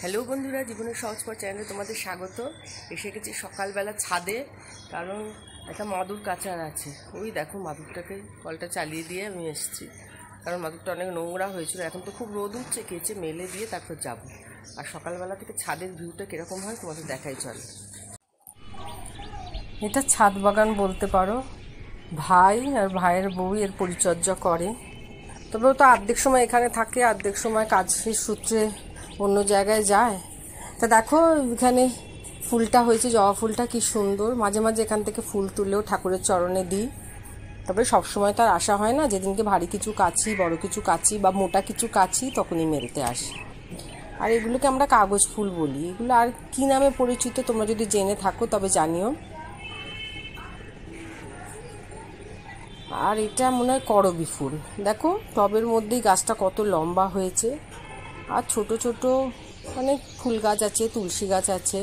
Hello বন্ধুরা, জীবনের সহজ পথ চ্যানেলে তোমাদের স্বাগত। এসে গেছি সকালবেলা ছাদে, কারণ একটা মাদুর কাচার আছে। ওই দেখো মাদুরটাকে কলটা চালিয়ে দিয়ে আমি এসেছি, কারণ মাদুরটা অনেক নোংরা হয়েছিল। এখন তো খুব রোদ উঠছে, কেচে মেলে দিয়ে তারপর যাব। আর সকালবেলা থেকে ছাদের ভিউটা কীরকম হয় তোমাদের দেখাই চলে। এটা ছাদ বাগান বলতে পারো। ভাই আর ভাইয়ের বউ এর পরিচর্যা করে, তবে ও তো অর্ধেক সময় এখানে থাকে, অর্ধেক সময় কাজের সূত্রে অন্য জায়গায় যায়। তা দেখো এখানে ফুলটা হয়েছে, জবা ফুলটা কি সুন্দর। মাঝে মাঝে এখান থেকে ফুল তুলেও ঠাকুরের চরণে দিই। তবে সবসময় তো আর আসা হয় না, যেদিনকে ভারী কিছু কাছি, বড় কিছু কাছি বা মোটা কিছু কাছি, তখনই মেলতে আসি। আর এগুলোকে আমরা কাগজ ফুল বলি। এগুলো আর কি নামে পরিচিত তোমরা যদি জেনে থাকো তবে জানিও। আর এটা মনে হয় করবী ফুল। দেখো টবের মধ্যেই গাছটা কত লম্বা হয়েছে। আর ছোট ছোট অনেক ফুল গাছ আছে, তুলসী গাছ আছে,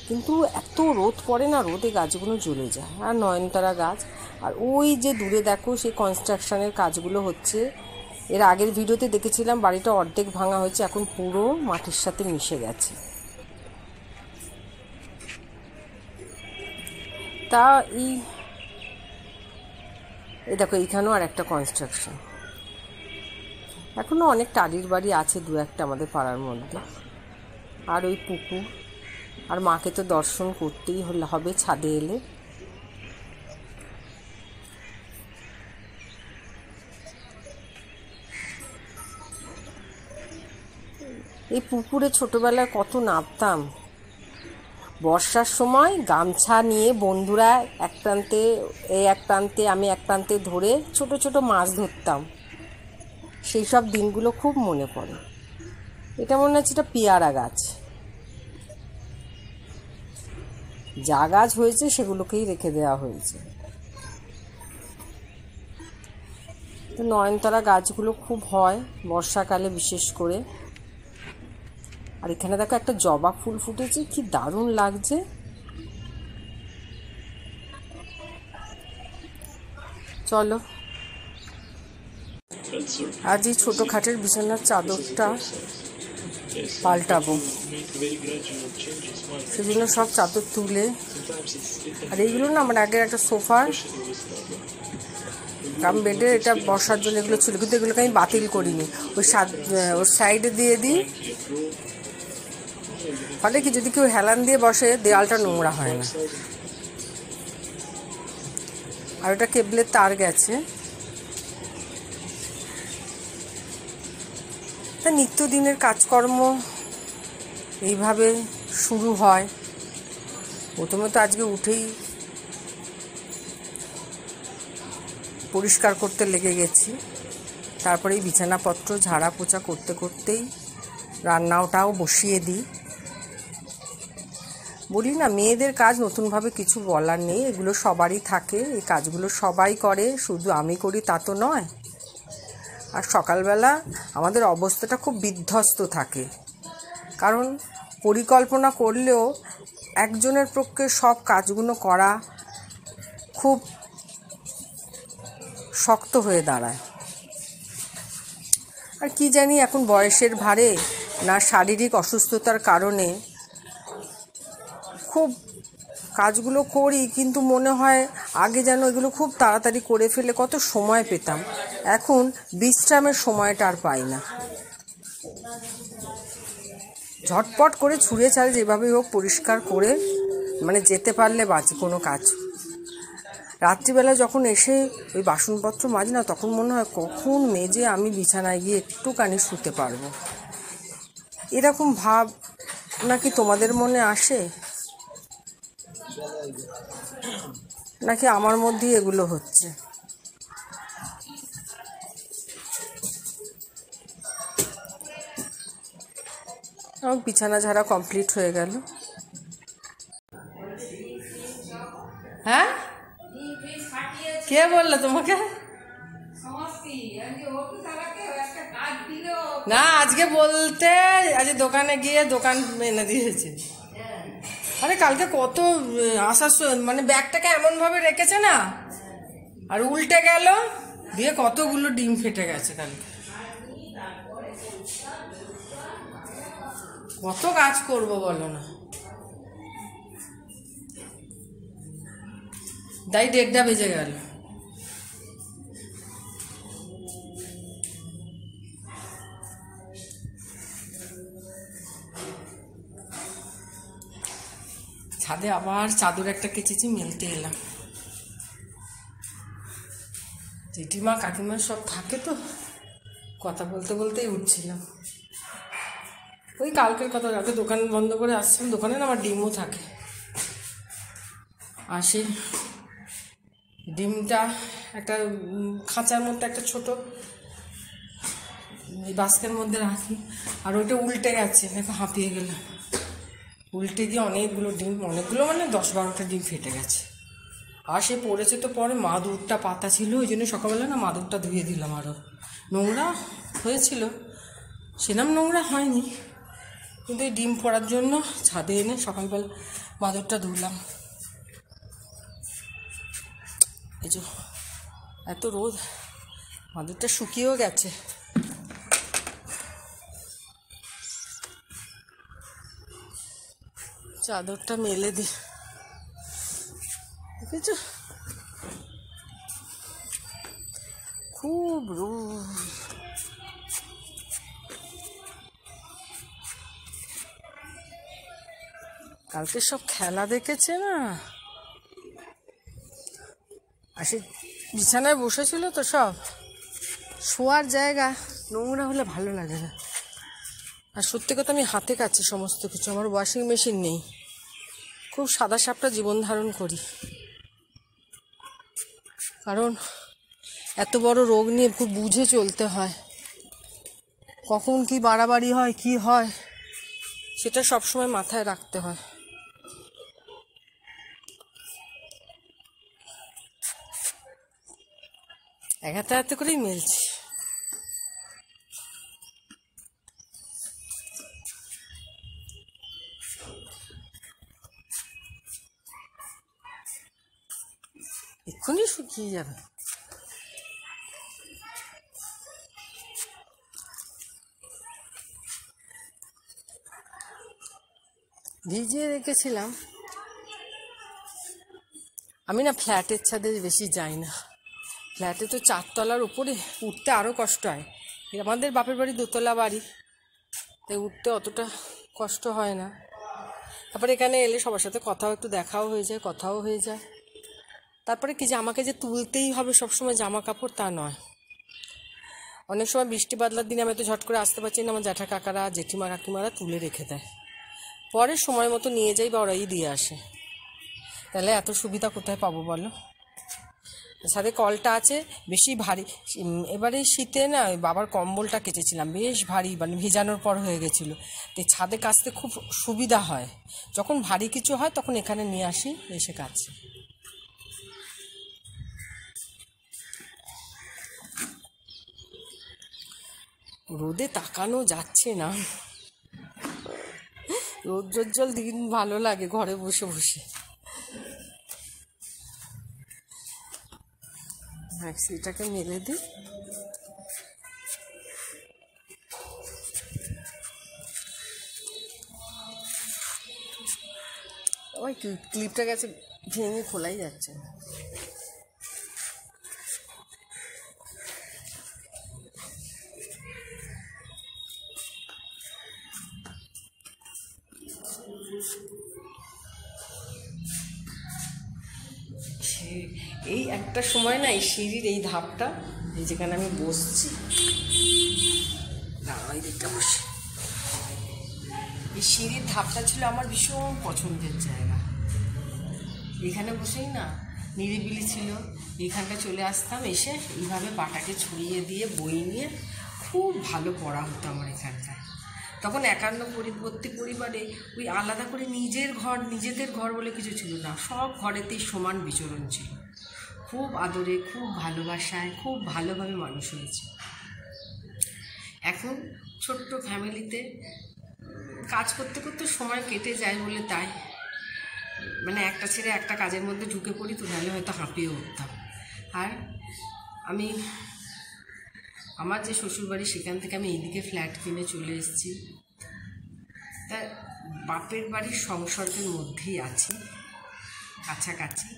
কিন্তু এত রোদ পড়ে না, রোদে গাছগুলো জ্বলে যায়। আর নয়নতারা গাছ। আর ওই যে দূরে দেখো সেই কনস্ট্রাকশনের কাজগুলো হচ্ছে। এর আগের ভিডিওতে দেখেছিলাম বাড়িটা অর্ধেক ভাঙা হয়েছে, এখন পুরো মাটির সাথে মিশে গেছে। তা এই দেখো এইখানেও আর একটা কনস্ট্রাকশন। এখনও অনেক টালির বাড়ি আছে দু একটা আমাদের পাড়ার মধ্যে। আর ওই পুকুর। আর মাকে তো দর্শন করতেই হবে ছাদে এলে। এই পুকুরে ছোটবেলায় কত নামতাম। বর্ষার সময় গামছা নিয়ে বন্ধুরা এক প্রান্তে, এক প্রান্তে আমি এক প্রান্তে ধরে ছোট ছোট মাছ ধরতাম। সেই সব দিনগুলো খুব মনে পড়ে। এটা মনে হচ্ছে এটা পেয়ারা গাছ। যা গাছ হয়েছে সেগুলোকেই রেখে দেওয়া হয়েছে। তো নয়নতারা গাছগুলো খুব হয় বর্ষাকালে বিশেষ করে। আর এখানে দেখো একটা জবা ফুল ফুটেছে, কি দারুণ লাগছে। চলো আজ এই ছোট খাটের বিছানার চাদরটা পাল্টাবো, সেজন্য সব চাদর তুলে। আর এইগুলো না আমার আগের একটা সোফার কাম বেডে, এটা বসার জন্য এগুলো ছিল, কিন্তু এগুলোকে আমি বাতিল করিনি। ওর সাইডে দিয়ে দিই। ফলে কি যদি কেউ হেলান দিয়ে বসে দেওয়ালটা নোংরা হয় না। আর ওটা কেবলের তার গেছে। তা নিত্যদিনের কাজকর্ম এইভাবে শুরু হয়। প্রথমে তো আজকে উঠেই পরিষ্কার করতে লেগে গেছি। তারপরে এই বিছানাপত্র ঝাড়া পোছা করতে করতেই রান্নাটাও বসিয়ে দিই। বলি না, মেয়েদের কাজ নতুনভাবে কিছু বলার নেই, এগুলো সবারই থাকে। এই কাজগুলো সবাই করে, শুধু আমি করি তা তো নয়। আর সকালবেলা আমাদের অবস্থাটা খুব বিধ্বস্ত থাকে, কারণ পরিকল্পনা করলেও একজনের পক্ষে সব কাজগুলো করা খুব শক্ত হয়ে দাঁড়ায়। আর কি জানি এখন বয়সের ভারে না শারীরিক অসুস্থতার কারণে খুব কাজগুলো করি, কিন্তু মনে হয় আগে যেন এগুলো খুব তাড়াতাড়ি করে ফেলে কত সময় পেতাম। এখন বিশ্রামের সময়টা আর পাই না। ঝটপট করে ছুঁড়ে ছাড়ে যেভাবেই হোক পরিষ্কার করে, মানে যেতে পারলে বাঁচে কোনো কাজ। রাত্রিবেলা যখন এসে ওই বাসনপত্র মাজি না, তখন মনে হয় কখন মেজে আমি বিছানায় গিয়ে একটুখানি শুতে পারবো। এরকম ভাব নাকি তোমাদের মনে আসে, নাকি আমার মধ্যেই এগুলো হচ্ছে? আমার বিছানা ঝাড়া কমপ্লিট হয়ে গেল। হ্যাঁ, কে বললো তোমাকে? না, আজকে বলতে আজকে দোকানে গিয়ে দোকান এনে দিয়েছে। আরে কালকে কত আসার মানে ব্যাগটাকে এমনভাবে রেখেছে না, আর উল্টে গেল দিয়ে কতগুলো ডিম ফেটে গেছে কালকে। কত কাজ করবো বলো না, তাই 1:30 বেজে গেল। ছাদে আবার চাদর একটা কেচেছি, মেলতে এলাম। জেঠিমা কাকিমা সব থাকে তো, কথা বলতে বলতেই উঠছিলাম। ওই কালকের কথা, রাতে দোকান বন্ধ করে আসছিলাম, দোকানে না আমার ডিমও থাকে। আর সেই ডিমটা একটা খাঁচার মধ্যে একটা ছোট বাস্কের মধ্যে রাখি, আর ওইটা উল্টে গেছে, দেখো হাঁপিয়ে গেলাম। উল্টে গিয়ে অনেকগুলো ডিম, অনেকগুলো মানে 10-12টা ডিম ফেটে গেছে। আর সে পড়েছে তো পরে মাদুরটা পাতা ছিল, ওই জন্য সকালবেলা না মাদুরটা ধুয়ে দিলাম। আরও নোংরা হয়েছিল, সেরকম নোংরা হয়নি, কিন্তু এই ডিম পড়ার জন্য ছাদে এনে সকালবেলা মাদুরটা ধুলাম। এই যে এত রোদ, মাদুরটা শুকিয়েও গেছে। চাদরটা মেলে দি, দেখেছ খুব রোদ। কালকে সব খেলা দেখেছে না, আর সে বিছানায় বসেছিল তো, সব শোয়ার জায়গা নোংরা হলে ভালো লাগে না। আর সত্যি কথা, আমি হাতে কাচ্ছি সমস্ত কিছু, আমার ওয়াশিং মেশিন নেই, খুব সাদা সাপটা জীবন ধারণ করি। কারণ এত বড় রোগ নিয়ে খুব বুঝে চলতে হয়, কখন কি বাড়াবাড়ি হয় কি হয় সেটা সবসময় মাথায় রাখতে হয়। এক হাতে হাতে করেই মেলছি। এক্ষুনি শুকিয়ে যাবে। ভিজিয়ে রেখেছিলাম। আমি না ফ্ল্যাটের ছাদে বেশি যাই না, ফ্ল্যাটে তো 4 তলার উপরে উঠতে আরও কষ্ট হয়। আমাদের বাপের বাড়ি 2 তলা বাড়ি, তাই উঠতে অতটা কষ্ট হয় না। তারপরে এখানে এলে সবার সাথে কথাও একটু দেখাও হয়ে যায়, কথাও হয়ে যায়। তারপরে কি যে আমাকে যে তুলতেই হবে সবসময় জামা কাপড় তা নয়। অনেক সময় বৃষ্টি বাদলার দিনে আমি তো ঝট করে আসতে পারছি না, আমার জ্যাঠা কাকারা জেঠিমা কাকিমারা তুলে রেখে দেয়, পরে সময় মতো নিয়ে যাই বা ওরাই দিয়ে আসে। তাহলে এত সুবিধা কোথায় পাবো বলো। ছাদে কলটা আছে, বেশি ভারী। এবারে শীতে না ওই বাবার কম্বলটা কেচেছিলাম, বেশ ভারী, মানে ভেজানোর পর হয়ে গেছিলো। তো ছাদে কাচতে খুব সুবিধা হয়, যখন ভারী কিছু হয় তখন এখানে নিয়ে আসি, এসে কাচি। রোদে তাকানো যাচ্ছে না, রৌদ্রোজ্জ্বল দিন ভালো লাগে ঘরে বসে বসে। এটাকে মেলে দিই। ওই ক্লিপটা গেছে ভেঙে, খোলাই যাচ্ছে না। এই একটা সময় না, এই সিঁড়ির এই ধাপটা, এই যেখানে আমি বসছি, এই দিকটা বসে, এই সিঁড়ির ধাপটা ছিল আমার ভীষণ পছন্দের জায়গা। এখানে বসেই না নিরিবিলি ছিল, এইখানটা চলে আসতাম, এসে এইভাবে পাটাকে ছড়িয়ে দিয়ে বই নিয়ে খুব ভালো পড়া হতো আমার এখানটায়। তখন একান্ন পরিবর্তী পরিবারে ওই আলাদা করে নিজের ঘর, নিজেদের ঘর বলে কিছু ছিল না, সব ঘরেতেই সমান বিচরণ ছিল। খুব আদরে, খুব ভালোবাসায়, খুব ভালোভাবে মানুষ হয়েছে। এখন ছোট্ট ফ্যামিলিতে কাজ করতে করতে সময় কেটে যায় বলে তাই, মানে একটা ছেড়ে একটা কাজের মধ্যে ঢুকে পড়ি, তো নাহলে হয়তো হাঁপিয়ে উঠতাম। আর আমি আমার যে শ্বশুরবাড়ি, সেখান থেকে আমি এইদিকে ফ্ল্যাট কিনে চলে এসেছি। তা বাপের বাড়ির সংসর্গের মধ্যেই আছি, কাছাকাছি।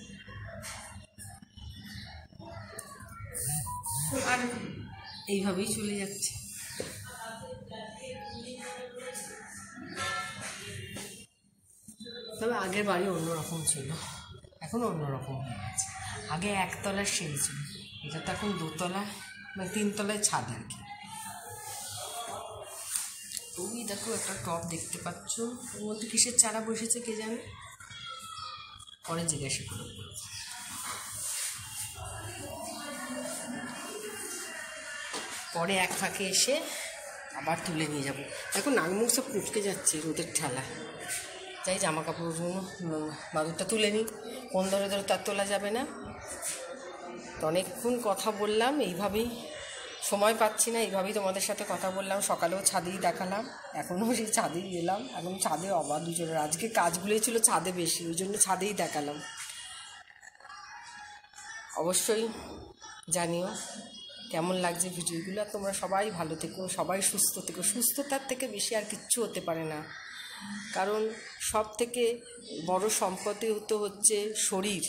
আর এইভাবেই চলে যাচ্ছে। তবে আগের বাড়ি অন্যরকম ছিল, এখন অন্যরকম হয়ে গেছে। আগে একতলার সিঁড়ি ছিল, এটা তো এখন দোতলা, মানে 3 তলায় ছাদ আর কি। ওই দেখো একটা টব দেখতে পাচ্ছ, ওর মধ্যে কিসের চারা বসেছে কে জানে, পরে জিজ্ঞাসা করবো। পরে এক ফাঁকে এসে আবার তুলে নিয়ে যাবো। দেখো নাকমুখ সব কুটকে যাচ্ছে রোদের ঠেলায়। যাই জামা কাপড়গুলো মাদুরটা তুলে নিই, কোন ধরে ধরে তার তোলা যাবে না। তো অনেকক্ষণ কথা বললাম, এইভাবেই সময় পাচ্ছি না, এইভাবেই তোমাদের সাথে কথা বললাম। সকালেও ছাদেই দেখালাম, এখনও সেই ছাদেই এলাম। এখন ছাদে অবাধ দুজনের, আজকে কাজগুলোই ছিল ছাদে বেশি, ওই জন্য ছাদেই দেখালাম। অবশ্যই জানিও কেমন লাগছে ভিডিওগুলো। তোমরা সবাই ভালো থেকো, সবাই সুস্থ থেকো। সুস্থতার থেকে বেশি আর কিচ্ছু হতে পারে না, কারণ সব থেকে বড় সম্পদই হচ্ছে শরীর।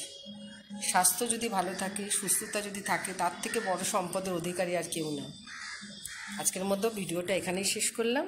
স্বাস্থ্য যদি ভালো থাকে, সুস্থতা যদি থাকে, তার থেকে বড় সম্পদের অধিকারী আর কেউ না। আজকের মতো ভিডিওটা এখানেই শেষ করলাম।